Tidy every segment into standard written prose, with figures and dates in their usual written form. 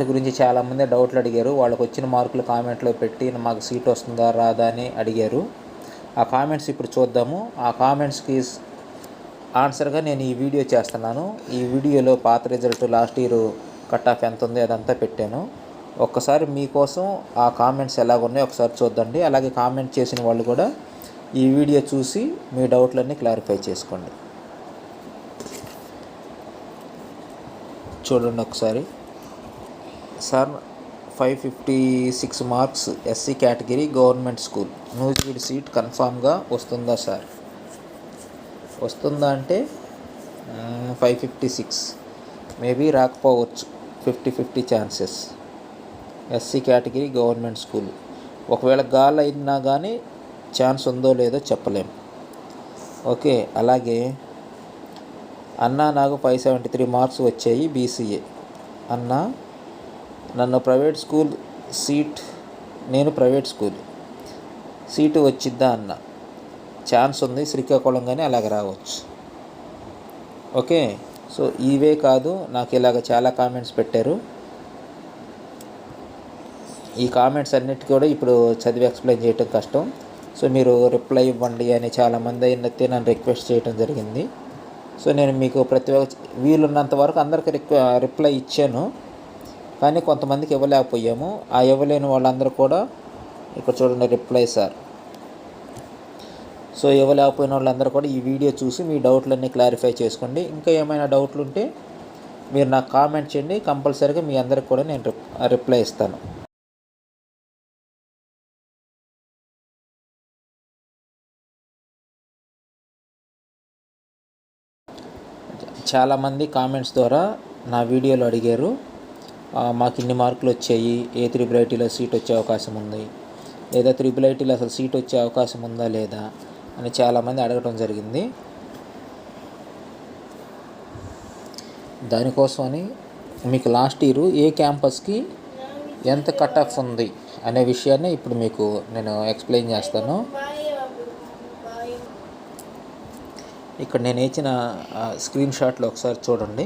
వీటి గురించి చాలామంది డౌట్లు అడిగారు. వాళ్ళకు వచ్చిన మార్కులు కామెంట్లో పెట్టి మాకు సీట్ వస్తుందా రాదా అని అడిగారు. ఆ కామెంట్స్ ఇప్పుడు చూద్దాము. ఆ కామెంట్స్కి ఆన్సర్గా నేను ఈ వీడియో చేస్తున్నాను. ఈ వీడియోలో పాత result, last year cut off ఎంత ఉంది అదంతా పెట్టాను. ఒక్కసారి మీకోసం ఆ కామెంట్స్ ఎలాగ ఉన్నాయో ఒకసారి చూద్దండి. అలాగే కామెంట్ చేసిన వాళ్ళు కూడా ఈ వీడియో చూసి మీ డౌట్లన్నీ క్లారిఫై చేసుకోండి. చూడండి ఒకసారి. Sir, 556 marks, SC category, government school, Nuzvid seat కన్ఫామ్గా వస్తుందా సార్? వస్తుందా అంటే 556 మేబీ రాకపోవచ్చు, 50-50 chances. SC category, government school. ఒకవేళ గాల్ అయినా కానీ ఛాన్స్ ఉందో లేదో చెప్పలేము. ఓకే. అలాగే అన్నా నాకు 573 మార్క్స్ వచ్చాయి, బీసీఏ. అన్నా నన్ను ప్రైవేట్ స్కూల్ సీట్, నేను ప్రైవేట్ స్కూల్ సీటు వచ్చిద్దా అన్న? ఛాన్స్ ఉంది, శ్రీకాకుళం కానీ అలాగ రావచ్చు. ఓకే. సో ఇవే కాదు, నాకు ఇలాగ చాలా కామెంట్స్ పెట్టారు. ఈ కామెంట్స్ అన్నిటి కూడా ఇప్పుడు చదివి ఎక్స్ప్లెయిన్ చేయటం కష్టం. సో మీరు రిప్లై ఇవ్వండి అని చాలామంది అయితే నన్ను రిక్వెస్ట్ చేయడం జరిగింది. సో నేను మీకు ప్రతి వీలున్నంత వరకు అందరికీ రిప్లై ఇచ్చాను, కానీ కొంతమందికి ఇవ్వలేకపోయాము. ఆ ఇవ్వలేని వాళ్ళందరూ కూడా ఇక్కడ చూడండి, రిప్లై సార్. సో ఇవ్వలేకపోయిన వాళ్ళందరూ కూడా ఈ వీడియో చూసి మీ డౌట్లన్నీ క్లారిఫై చేసుకోండి. ఇంకా ఏమైనా డౌట్లు ఉంటే మీరు నాకు కామెంట్ చేయండి, కంపల్సరీగా మీ అందరికి కూడా నేను రిప్లై ఇస్తాను. చాలామంది కామెంట్స్ ద్వారా నా వీడియోలో అడిగారు, మాకు ఇన్ని మార్కులు వచ్చాయి, ఏ త్రిబుల్ సీట్ వచ్చే అవకాశం ఉంది, లేదా త్రిబుల్ అసలు సీట్ వచ్చే అవకాశం ఉందా లేదా అని చాలామంది అడగటం జరిగింది. దానికోసమని మీకు లాస్ట్ ఇయర్ ఏ క్యాంపస్కి ఎంత కట్ ఆఫ్ ఉంది అనే విషయాన్ని ఇప్పుడు మీకు నేను ఎక్స్ప్లెయిన్ చేస్తాను. ఇక్కడ నేను ఇచ్చిన స్క్రీన్ షాట్లో ఒకసారి చూడండి.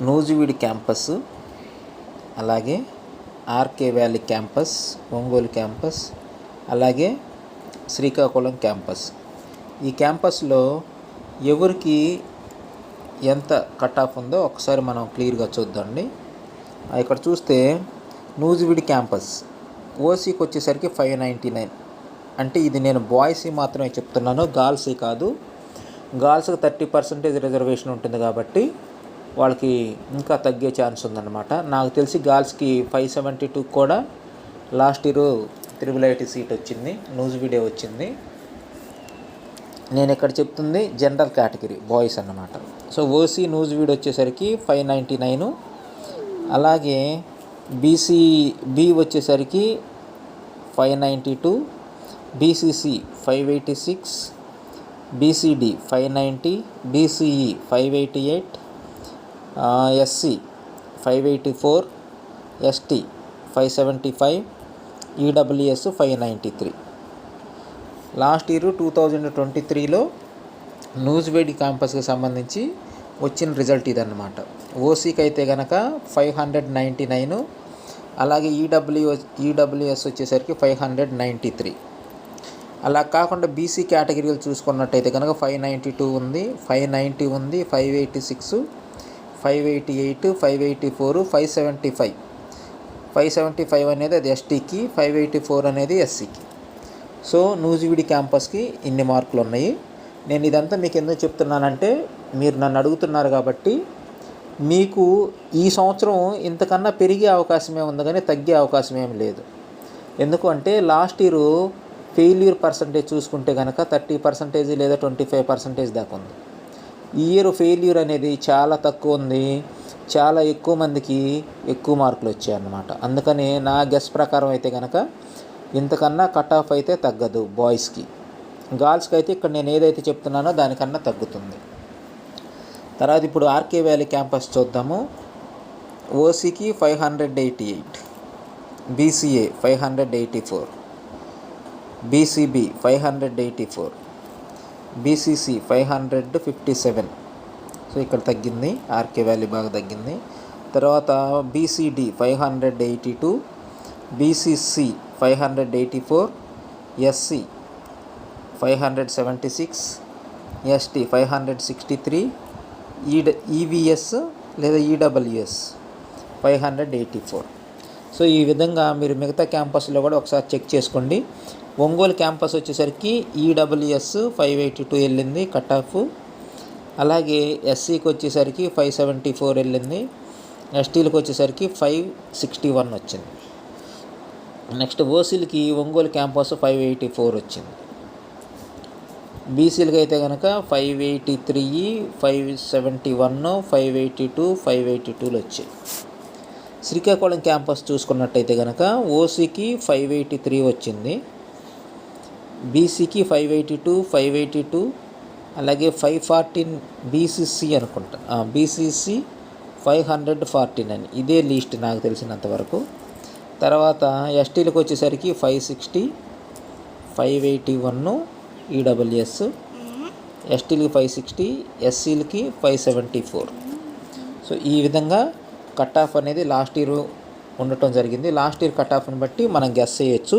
నూజివీడు క్యాంపస్, అలాగే RK valley campus, Ongole campus, అలాగే శ్రీకాకుళం క్యాంపస్. ఈ క్యాంపస్లో ఎవరికి ఎంత కట్ ఆఫ్ ఉందో ఒకసారి మనం క్లియర్గా చూద్దామండి. ఇక్కడ చూస్తే నూజివీడు క్యాంపస్ ఓసీకి వచ్చేసరికి 599. అంటే ఇది నేను బాయ్స్కి మాత్రమే చెప్తున్నాను, గర్ల్స్కి కాదు. గర్ల్స్కి 30% రిజర్వేషన్ ఉంటుంది కాబట్టి వాళ్ళకి ఇంకా తగ్గే ఛాన్స్ ఉందన్నమాట. నాకు తెలిసి గర్ల్స్కి 572 కూడా లాస్ట్ ఇయర్ త్రిబుల్ సీట్ వచ్చింది, నూజివీడే వచ్చింది. నేను ఇక్కడ చెప్తుంది జనరల్ కేటగిరీ బాయ్స్ అన్నమాట. సో ఓసీ నూజివీడు వచ్చేసరికి 599, అలాగే బీ వచ్చేసరికి 592, BCC 586, BCD 590, BCE 588, SC 584, ST 575, EWS 593. Last year 2023లో నూజివీడు క్యాంపస్కి సంబంధించి వచ్చిన రిజల్ట్ ఇదన్నమాట. ఓసీకి అయితే కనుక 599, అలాగే ఈడబ్ల్యూఎస్ వచ్చేసరికి 593. అలా కాకుండా బీసీ కేటగిరీలు చూసుకున్నట్టయితే కనుక 592 ఉంది, 590 ఉంది, 586, 588, 584, 575. 575 అనేది అది ఎస్టీకి, 584 అనేది ఎస్సీకి. సో నూజివీడు క్యాంపస్కి ఇన్ని మార్కులు ఉన్నాయి. నేను ఇదంతా మీకు ఎందుకు చెప్తున్నానంటే, మీరు నన్ను అడుగుతున్నారు కాబట్టి మీకు ఈ సంవత్సరం ఇంతకన్నా పెరిగే అవకాశమే ఉంది కానీ తగ్గే అవకాశం ఏమి లేదు. ఎందుకు అంటే లాస్ట్ ఇయర్ ఫెయిల్యూర్ పర్సంటేజ్ చూసుకుంటే కనుక 30% లేదా 25% దాకా ఉంది. ఈ ఇయర్ ఫెయిల్యూర్ అనేది చాలా తక్కువ ఉంది, చాలా ఎక్కువ మందికి ఎక్కువ మార్కులు వచ్చాయి అన్నమాట. అందుకని నా గెస్ ప్రకారం అయితే కనుక ఇంతకన్నా కట్ ఆఫ్ అయితే తగ్గదు బాయ్స్కి. గర్ల్స్కి అయితే ఇక్కడ నేను ఏదైతే చెప్తున్నానో దానికన్నా తగ్గుతుంది. తర్వాత ఇప్పుడు ఆర్కే వ్యాలీ క్యాంపస్ చూద్దాము. ఓసీకి 588, బీసీఏ 584, బీసీబీ 584, బీసీసీ 557. సో ఇక్కడ తగ్గింది, ఆర్కే వ్యాలీ బాగా తగ్గింది. తర్వాత BCD 582, BCC 584, SC 576, ST 563, EVS లేదా ఈడబ్ల్యూఎస్ 584. సో ఈ విధంగా మీరు మిగతా క్యాంపస్లో కూడా ఒకసారి చెక్ చేసుకోండి. ఒంగోలు క్యాంపస్ వచ్చేసరికి ఈడబ్ల్యూఎస్ 582 వెళ్ళింది కట్ ఆఫ్. అలాగే ఎస్సీకి వచ్చేసరికి 574 వెళ్ళింది. ఎస్టీలకు వచ్చేసరికి 561 వచ్చింది. నెక్స్ట్ ఓసీలకి ఒంగోలు క్యాంపస్ 584 వచ్చింది. బీసీలకి అయితే కనుక 583, 571, 582, 582 వచ్చాయి. శ్రీకాకుళం క్యాంపస్ చూసుకున్నట్టయితే కనుక ఓసీకి 583 వచ్చింది, బీసీకి 582, 582, అలాగే 514 బీసీసీ అనుకుంటా, బీసీసీ 514 అని ఇదే లీస్ట్ నాకు తెలిసినంతవరకు. తర్వాత ఎస్టీలకు వచ్చేసరికి 560, 581 ఈడబ్ల్యూఎస్, ఎస్టీలకి 560, ఎస్సీలకి 574. సో ఈ విధంగా కట్ ఆఫ్ అనేది లాస్ట్ ఇయర్ ఉండటం జరిగింది. లాస్ట్ ఇయర్ కట్ ఆఫ్ని బట్టి మనం గెస్ చేయొచ్చు.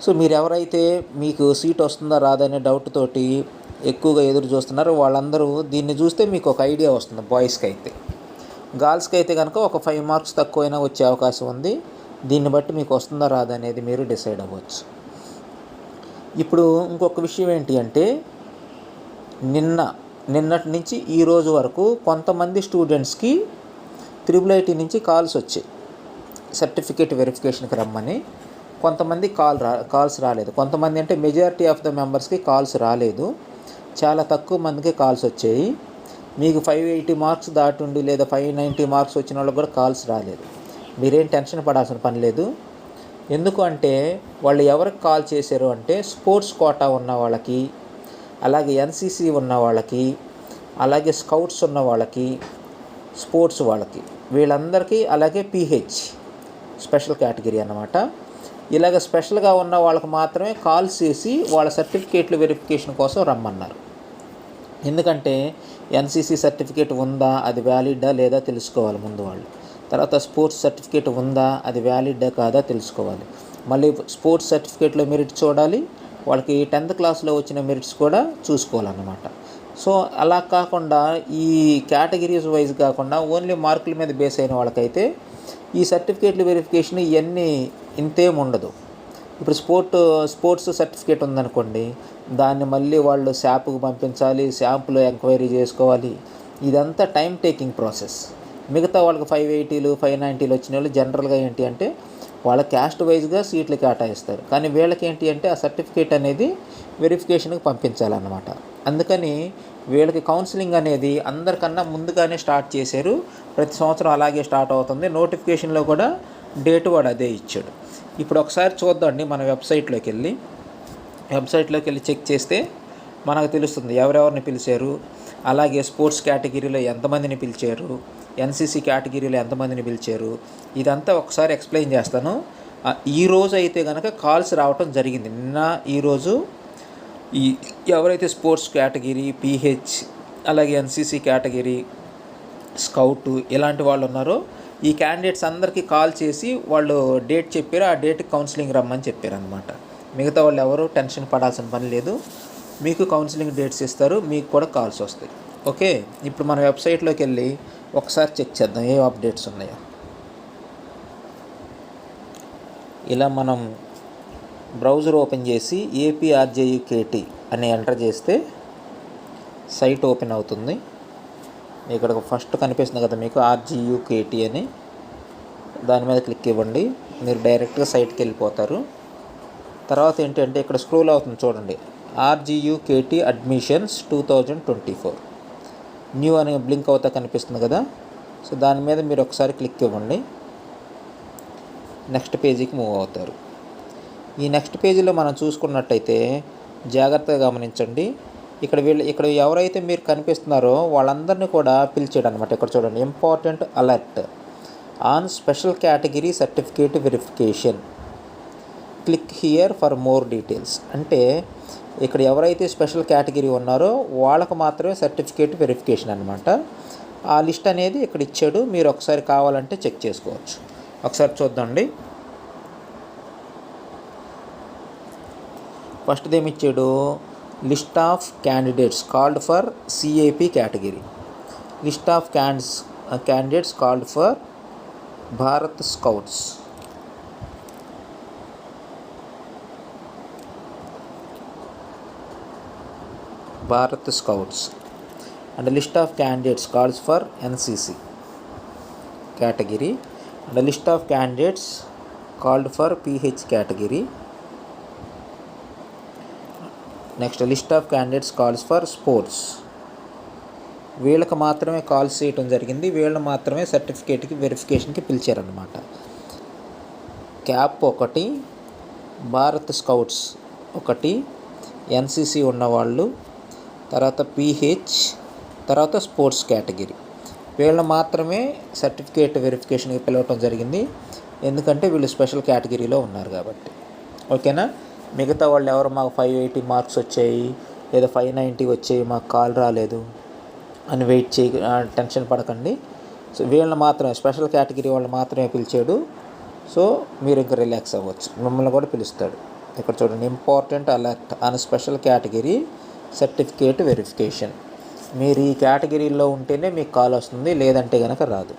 సో మీరు ఎవరైతే మీకు సీట్ వస్తుందా రాదనే డౌట్ తోటి ఎక్కువగా ఎదురు చూస్తున్నారో వాళ్ళందరూ దీన్ని చూస్తే మీకు ఒక ఐడియా వస్తుంది. బాయ్స్కి అయితే, గర్ల్స్కి అయితే కనుక ఒక 5 మార్క్స్ తక్కువైనా వచ్చే అవకాశం ఉంది. దీన్ని బట్టి మీకు వస్తుందా రాదా అనేది మీరు డిసైడ్ అవ్వచ్చు. ఇప్పుడు ఇంకొక విషయం ఏంటి అంటే నిన్నటి నుంచి ఈ రోజు వరకు కొంతమంది స్టూడెంట్స్కి IIIT నుంచి కాల్స్ వచ్చాయి సర్టిఫికేట్ వెరిఫికేషన్కి రమ్మని. కొంతమంది కాల్స్ రాలేదు. కొంతమంది అంటే మెజారిటీ ఆఫ్ ద మెంబర్స్కి కాల్స్ రాలేదు. చాలా తక్కువ మందికి కాల్స్ వచ్చాయి. మీకు 580 మార్క్స్ దాటుండి లేదా 590 మార్క్స్ వచ్చిన వాళ్ళకి కూడా కాల్స్ రాలేదు. మీరేం టెన్షన్ పడాల్సిన పని లేదు. ఎందుకు అంటే వాళ్ళు ఎవరికి కాల్ చేశారు అంటే స్పోర్ట్స్ కోటా ఉన్న వాళ్ళకి, అలాగే ఎన్సీసీ ఉన్న వాళ్ళకి, అలాగే స్కౌట్స్ ఉన్న వాళ్ళకి, స్పోర్ట్స్ వాళ్ళకి, వీళ్ళందరికీ, అలాగే పీహెచ్ స్పెషల్ కేటగిరీ అన్నమాట. ఇలాగ స్పెషల్గా ఉన్న వాళ్ళకి మాత్రమే కాల్ చేసి వాళ్ళ సర్టిఫికేట్లు వెరిఫికేషన్ కోసం రమ్మన్నారు. ఎందుకంటే ఎన్సీసీ సర్టిఫికేట్ ఉందా, అది వ్యాలిడా లేదా తెలుసుకోవాలి ముందు వాళ్ళు. తర్వాత స్పోర్ట్స్ సర్టిఫికేట్ ఉందా, అది వ్యాలిడా కాదా తెలుసుకోవాలి. మళ్ళీ స్పోర్ట్స్ సర్టిఫికేట్లో మెరిట్స్ చూడాలి, వాళ్ళకి 10th క్లాస్లో వచ్చిన మెరిట్స్ కూడా చూసుకోవాలన్నమాట. సో అలా కాకుండా ఈ కేటగిరీస్ వైజ్ కాకుండా ఓన్లీ మార్కుల మీద బేస్ అయిన వాళ్ళకైతే ఈ సర్టిఫికేట్ల వెరిఫికేషన్ ఇవన్నీ ఇంతేం ఉండదు. ఇప్పుడు స్పోర్ట్స్ సర్టిఫికేట్ ఉందనుకోండి, దాన్ని మళ్ళీ వాళ్ళు శాప్కి పంపించాలి, శాంపుల్ ఎంక్వైరీ చేసుకోవాలి. ఇదంతా టైం టేకింగ్ ప్రాసెస్. మిగతా వాళ్ళకి 580లు 590లు వచ్చిన వాళ్ళు జనరల్గా ఏంటి అంటే వాళ్ళ క్యాస్ట్ వైజ్గా సీట్లు కేటాయిస్తారు. కానీ వీళ్ళకి ఏంటి అంటే ఆ సర్టిఫికేట్ అనేది వెరిఫికేషన్కి పంపించాలన్నమాట. అందుకని వీళ్ళకి కౌన్సిలింగ్ అనేది అందరికన్నా ముందుగానే స్టార్ట్ చేశారు. ప్రతి సంవత్సరం అలాగే స్టార్ట్ అవుతుంది. నోటిఫికేషన్లో కూడా డేట్ వాడు అదే ఇచ్చాడు. ఇప్పుడు ఒకసారి చూద్దాండి, మన వెబ్సైట్లోకి వెళ్ళి చెక్ చేస్తే మనకు తెలుస్తుంది ఎవరెవరిని పిలిచారు, అలాగే స్పోర్ట్స్ కేటగిరీలో ఎంతమందిని పిలిచారు, ఎన్సీసీ కేటగిరీలో ఎంతమందిని పిలిచారు, ఇదంతా ఒకసారి ఎక్స్ప్లెయిన్ చేస్తాను. ఈరోజు అయితే కనుక కాల్స్ రావటం జరిగింది. నిన్న ఈరోజు ఎవరైతే స్పోర్ట్స్ కేటగిరీ, పీహెచ్, అలాగే ఎన్సీసీ కేటగిరీ, స్కౌట్ ఇలాంటి వాళ్ళు ఉన్నారో ఈ క్యాండిడేట్స్ అందరికీ కాల్ చేసి వాళ్ళు డేట్ చెప్పారు. ఆ డేట్కి కౌన్సిలింగ్ రమ్మని చెప్పారు అనమాట. మిగతా వాళ్ళు ఎవరు టెన్షన్ పడాల్సిన పని లేదు. మీకు కౌన్సిలింగ్ డేట్స్ ఇస్తారు, మీకు కూడా కాల్స్ వస్తాయి. ఓకే, ఇప్పుడు మన వెబ్సైట్లోకి వెళ్ళి ఒకసారి చెక్ చేద్దాం ఏ అప్డేట్స్ ఉన్నాయో. ఇలా మనం బ్రౌజర్ ఓపెన్ చేసి APRJUKT అని ఎంటర్ చేస్తే సైట్ ఓపెన్ అవుతుంది. ఇక్కడ ఫస్ట్ కనిపిస్తుంది కదా మీకు RGUKT అని, దాని మీద క్లిక్ ఇవ్వండి. మీరు డైరెక్ట్గా సైట్కి వెళ్ళిపోతారు. తర్వాత ఏంటంటే ఇక్కడ స్క్రోల్ అవుతుంది చూడండి, RGUKT అడ్మిషన్స్ 2024 న్యూ అని బ్లింక్ అవుతా కనిపిస్తుంది కదా. సో దాని మీద మీరు ఒకసారి క్లిక్ ఇవ్వండి. నెక్స్ట్ పేజీకి మూవ్ అవుతారు. ఈ నెక్స్ట్ పేజీలో మనం చూసుకున్నట్టయితే జాగ్రత్తగా గమనించండి. ఇక్కడ ఎవరైతే మీరు కనిపిస్తున్నారో వాళ్ళందరినీ కూడా పిలిచాడు అనమాట. ఇక్కడ చూడండి, important alert on special category certificate verification, click here for more details. అంటే ఇక్కడ ఎవరైతే స్పెషల్ కేటగిరీ ఉన్నారో వాళ్ళకు మాత్రమే సర్టిఫికేట్ వెరిఫికేషన్ అనమాట. ఆ లిస్ట్ అనేది ఇక్కడ ఇచ్చాడు, మీరు ఒకసారి కావాలంటే చెక్ చేసుకోవచ్చు. ఒకసారి చూద్దాండి. ఫస్ట్ది ఏమి ఇచ్చాడు, list of candidates called for CAP category, list of candidates called for Bharat scouts, and a list of candidates calls for NCC category, and a list of candidates called for PH category. Next, a list of candidates calls for sports. వీళ్ళకి మాత్రమే calls చేయటం జరిగింది, వీళ్ళని మాత్రమే సర్టిఫికేట్కి వెరిఫికేషన్కి పిలిచారనమాట. Cap ఒకటి, Bharat scouts ఒకటి, NCC ఉన్నవాళ్ళు, తర్వాత పీహెచ్, తర్వాత స్పోర్ట్స్ కేటగిరీ, వీళ్ళని మాత్రమే సర్టిఫికేట్ వెరిఫికేషన్కి పిలవటం జరిగింది. ఎందుకంటే వీళ్ళు స్పెషల్ కేటగిరీలో ఉన్నారు కాబట్టి. ఓకేనా. మిగతా వాళ్ళు ఎవరు మాకు 580 మార్క్స్ వచ్చాయి లేదా 590 వచ్చాయి, మాకు కాల్ రాలేదు అని టెన్షన్ పడకండి. సో వీళ్ళని మాత్రమే, స్పెషల్ కేటగిరీ వాళ్ళు మాత్రమే పిలిచాడు. సో మీరు ఇంకా రిలాక్స్ అవ్వచ్చు, మిమ్మల్ని కూడా పిలుస్తాడు. ఇక్కడ చూడండి, important alert on special category certificate verification. మీరు ఈ కేటగిరీలో ఉంటేనే మీకు కాల్ వస్తుంది, లేదంటే కనుక రాదు.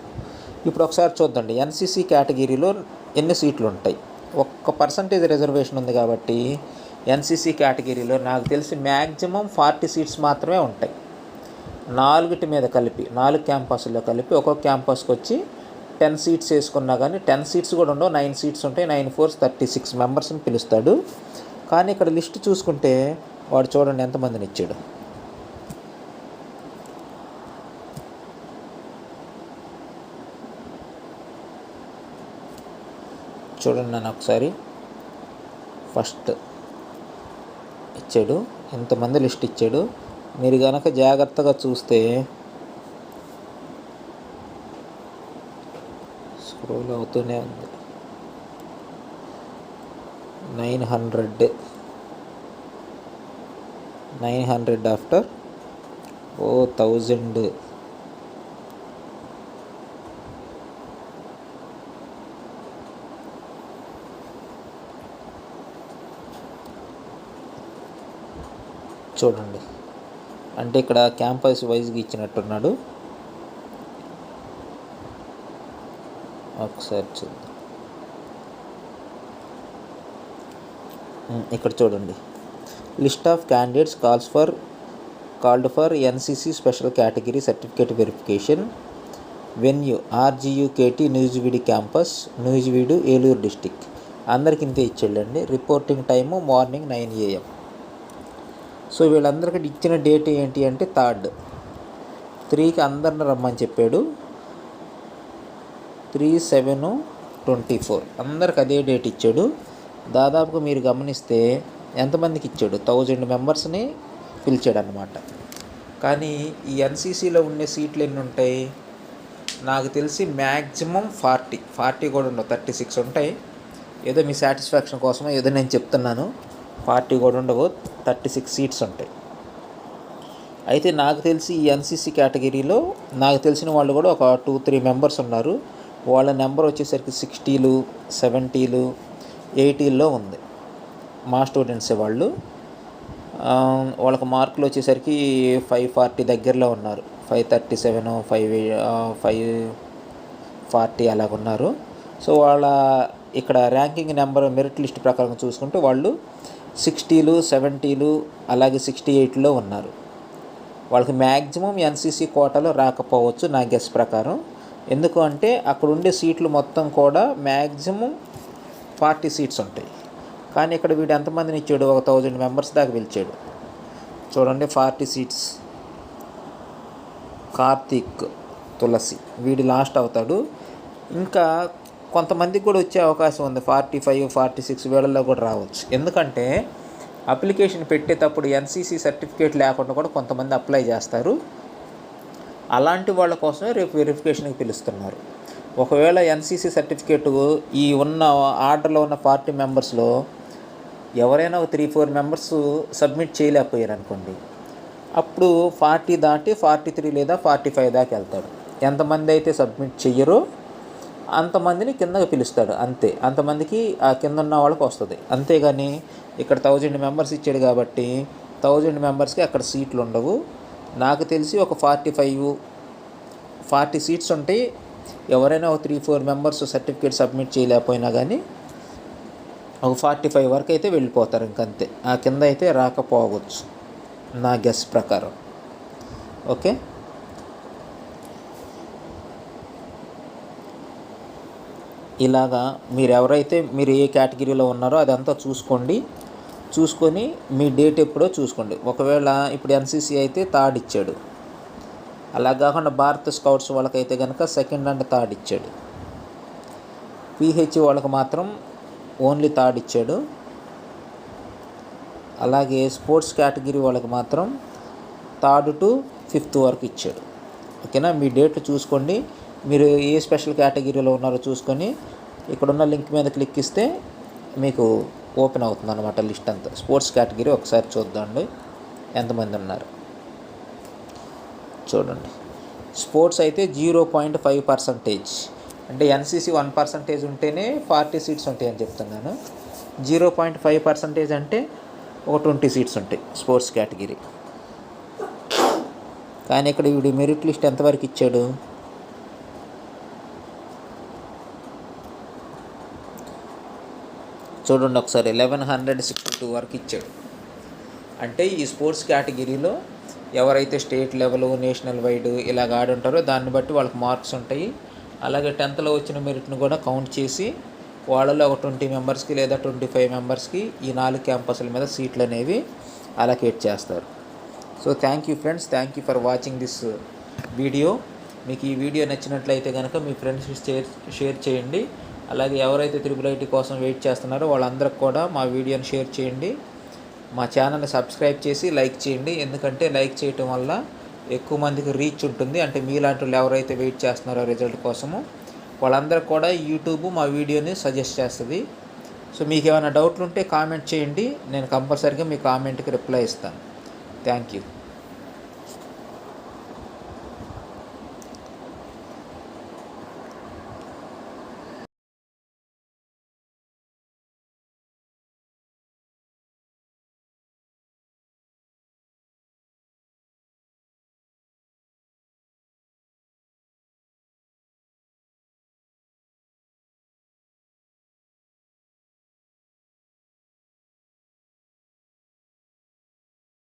ఇప్పుడు ఒకసారి చూద్దండి, ఎన్సిసి కేటగిరీలో ఎన్ని సీట్లు ఉంటాయి. 1% రిజర్వేషన్ ఉంది కాబట్టి ఎన్సిసి కేటగిరీలో నాకు తెలిసి మ్యాక్సిమం 40 సీట్స్ మాత్రమే ఉంటాయి. 4 మీద కలిపి, 4 క్యాంపస్లో కలిపి ఒక్కొక్క క్యాంపస్కి వచ్చి 10 సీట్స్ వేసుకున్నా కానీ 10 సీట్స్ కూడా ఉండవు, 9 సీట్స్ ఉంటాయి. 9 4 36 మెంబర్స్ని పిలుస్తాడు. కానీ ఇక్కడ లిస్ట్ చూసుకుంటే వాడు చూడండి ఎంతమందిని ఇచ్చాడు. చూడండి నన్ను ఒకసారి, ఫస్ట్ ఇచ్చాడు, ఎంతమంది లిస్ట్ ఇచ్చాడు. మీరు కనుక జాగ్రత్తగా చూస్తే, స్క్రోల్ అవుతూనే ఉంది, 900 ఆఫ్టర్ 1000. చూడండి, అంటే ఇక్కడ క్యాంపస్ వైజ్గా ఇచ్చినట్టున్నాడు. ఒకసారి చూద్దాం. ఇక్కడ చూడండి, list of candidates called for NCC special category certificate verification, venue RGUKT Nuzvid campus, Nuzvid Eluru district. అందరికి ఇంతే ఇచ్చాడండి. Reporting time morning 9 AM. So వీళ్ళందరికీ ఇచ్చిన డేట్ ఏంటి అంటే 3rd 3కి అందరిని రమ్మని చెప్పాడు. 3/7/24 అందరికి అదే డేట్ ఇచ్చాడు. దాదాపుగా మీరు గమనిస్తే ఎంతమందికి ఇచ్చాడు, 1000 మెంబర్స్ని పిలిచాడు అన్నమాట. కానీ ఈ ఎన్సీసీలో ఉండే సీట్లు ఎన్ని ఉంటాయి నాకు తెలిసి మ్యాక్సిమం 40 కూడా ఉండవు, 36 ఉంటాయి. ఏదో మీ సాటిస్ఫాక్షన్ కోసమో ఏదో నేను చెప్తున్నాను, 40 కూడా ఉండవు, 36 సీట్స్ ఉంటాయి. అయితే నాకు తెలిసి ఈ ఎన్సీసీ కేటగిరీలో నాకు తెలిసిన వాళ్ళు కూడా ఒక 2-3 మెంబర్స్ ఉన్నారు. వాళ్ళ నెంబర్ వచ్చేసరికి 60s, 70s, 80లో ఉంది. మా స్టూడెంట్సే వాళ్ళు. వాళ్ళకి మార్కులు వచ్చేసరికి 540 దగ్గరలో ఉన్నారు, 537, 540 అలాగున్నారు. సో వాళ్ళ ఇక్కడ ర్యాంకింగ్ నెంబర్ మెరిట్ లిస్ట్ ప్రకారం చూసుకుంటే వాళ్ళు 60s, 70s అలాగే 68లో ఉన్నారు. వాళ్ళకి మ్యాక్సిమం ఎన్సీసీ కోటాలో రాకపోవచ్చు నా గెస్ ప్రకారం. ఎందుకు అంటే అక్కడ ఉండే సీట్లు మొత్తం కూడా మ్యాక్సిమం 40 సీట్స్ ఉంటాయి. కానీ ఇక్కడ వీడు ఎంతమందిని ఇచ్చాడు, 1000 మెంబర్స్ దాకా పిలిచాడు. చూడండి, 40 సీట్స్. కార్తీక్, తులసి వీడు లాస్ట్ అవుతాడు. ఇంకా కొంతమందికి కూడా వచ్చే అవకాశం ఉంది, 45, 46 వీళ్ళల్లో కూడా రావచ్చు. ఎందుకంటే అప్లికేషన్ పెట్టేటప్పుడు ఎన్సీసీ సర్టిఫికేట్ లేకుండా కూడా కొంతమంది అప్లై చేస్తారు. అలాంటి వాళ్ళ కోసమే రేపు వెరిఫికేషన్కి పిలుస్తున్నారు. ఒకవేళ ఎన్సీసీ సర్టిఫికేట్ ఈ ఉన్న ఆర్డర్లో ఉన్న 40 మెంబర్స్లో ఎవరైనా ఒక 3-4 మెంబర్స్ సబ్మిట్ చేయలేకపోయారు అనుకోండి, అప్పుడు 40 దాటి 43 లేదా 45 దాకా వెళ్తాడు. ఎంతమంది అయితే సబ్మిట్ చెయ్యరో అంతమందిని కిందకి పిలుస్తాడు, అంతే. అంతమందికి ఆ కింద ఉన్న వాళ్ళకి వస్తుంది. అంతేగాని ఇక్కడ 1000 మెంబర్స్ ఇచ్చాడు కాబట్టి 1000 మెంబర్స్కి అక్కడ సీట్లు ఉండవు. నాకు తెలిసి ఒక 40 సీట్స్ ఉంటాయి. ఎవరైనా ఒక 3-4 మెంబర్స్ సర్టిఫికేట్ సబ్మిట్ చేయలేకపోయినా కానీ ఒక 45 వరకు అయితే వెళ్ళిపోతారు, ఇంకంతే. ఆ కింద అయితే రాకపోవచ్చు నా గెస్ ప్రకారం. ఓకే, ఇలాగా మీరు ఏ కేటగిరీలో ఉన్నారో అదంతా చూసుకొని మీ డేట్ ఎప్పుడో చూసుకోండి. ఒకవేళ ఇప్పుడు ఎన్సీసీ అయితే థర్డ్ ఇచ్చాడు, అలా కాకుండా భారత్ స్కౌట్స్ వాళ్ళకైతే కనుక సెకండ్ అండ్ థర్డ్ ఇచ్చాడు. పిహెచ్ వాళ్ళకి మాత్రం ఓన్లీ థర్డ్ ఇచ్చాడు. అలాగే స్పోర్ట్స్ కేటగిరీ వాళ్ళకి మాత్రం 3rd to 5th వరకు ఇచ్చాడు. ఓకేనా, మీ డేట్లు చూసుకోండి. మీరు ఏ స్పెషల్ కేటగిరీలో ఉన్నారో చూసుకొని ఇక్కడున్న లింక్ మీద క్లిక్ ఇస్తే మీకు ఓపెన్ అవుతుంది అన్నమాట లిస్ట్ అంతా. స్పోర్ట్స్ కేటగిరీ ఒకసారి చూద్దాండి ఎంతమంది ఉన్నారు. చూడండి, స్పోర్ట్స్ అయితే 0.5%. అంటే ఎన్సీసీ 1% ఉంటేనే 40 సీట్స్ ఉంటాయని చెప్తున్నాను. 0.5% అంటే ఒక 20 సీట్స్ ఉంటాయి స్పోర్ట్స్ కేటగిరీ. కానీ ఇక్కడ వీడి మెరిట్ లిస్ట్ ఎంతవరకు ఇచ్చాడు? చూడండి ఒకసారి, 1162 వరకు ఇచ్చాడు. అంటే ఈ స్పోర్ట్స్ కేటగిరీలో ఎవరైతే స్టేట్ లెవెల్, నేషనల్ వైడ్ ఇలాగ ఆడుంటారో దాన్ని బట్టి వాళ్ళకి మార్క్స్ ఉంటాయి. అలాగే 10th వచ్చిన మెరిట్ను కూడా కౌంట్ చేసి వాళ్ళలో ఒక 20 మెంబర్స్కి లేదా 25 మెంబర్స్కి ఈ 4 క్యాంపస్ల మీద సీట్లు అనేవి అలొకేట్ చేస్తారు. So thank you friends, thank you for watching this video. మీకు ఈ వీడియో నచ్చినట్లయితే కనుక మీ ఫ్రెండ్స్కి షేర్ చేయండి. అలాగే ఎవరైతే IIIT కోసం వెయిట్ చేస్తున్నారో వాళ్ళందరికీ కూడా మా వీడియోని షేర్ చేయండి. మా ఛానల్ని సబ్స్క్రైబ్ చేసి లైక్ చేయండి. ఎందుకంటే లైక్ చేయటం వల్ల ఎక్కువ మందికి రీచ్ ఉంటుంది. అంటే మీలాంటి వాళ్ళు ఎవరైతే వెయిట్ చేస్తున్నారో రిజల్ట్ కోసము వాళ్ళందరికీ కూడా యూట్యూబ్ మా వీడియోని సజెస్ట్ చేస్తుంది. సో మీకు ఏమైనా డౌట్లు ఉంటే కామెంట్ చేయండి, నేను కంపల్సరీగా మీ కామెంట్కి రిప్లై ఇస్తాను. Thank you.